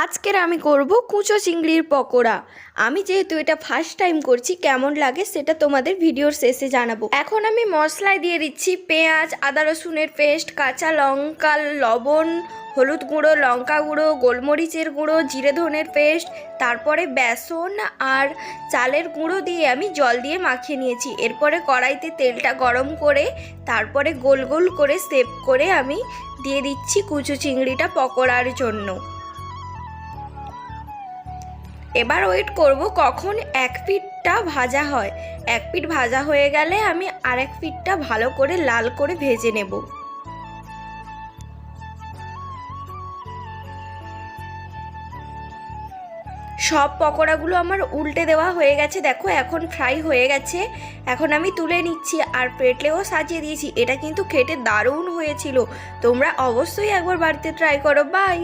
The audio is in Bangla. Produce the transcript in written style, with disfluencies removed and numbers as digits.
আজকের আমি করব কুচো চিংড়ির পকোড়া। আমি যেহেতু এটা ফার্স্ট টাইম করছি, কেমন লাগে সেটা তোমাদের ভিডিওর শেষে জানাবো। এখন আমি মশলায় দিয়ে দিচ্ছি পেঁয়াজ, আদা রসুনের পেস্ট, কাঁচা লঙ্কা, লবণ, হলুদ গুঁড়ো, লঙ্কা গুঁড়ো, গোলমরিচের গুঁড়ো, জিরে ধনের পেস্ট, তারপরে বেসন আর চালের গুঁড়ো দিয়ে আমি জল দিয়ে মাখিয়ে নিয়েছি। এরপরে কড়াইতে তেলটা গরম করে তারপরে গোল গোল করে শেপ করে আমি দিয়ে দিচ্ছি কুচো চিংড়িটা পকোড়ার জন্য। এবার ওয়েট করব কখন এক পিঠটা ভাজা হয়। এক পিঠ ভাজা হয়ে গেলে আমি আরেক পিঠটা ভালো করে লাল করে ভেজে নেব। সব পকোড়াগুলো আমার উল্টে দেওয়া হয়ে গেছে, দেখো এখন ফ্রাই হয়ে গেছে। এখন আমি তুলে নিচ্ছি আর প্লেটেও সাজিয়ে দিয়েছি। এটা কিন্তু খেতে দারুণ হয়েছিল, তোমরা অবশ্যই একবার বাড়িতে ট্রাই করো। বাই।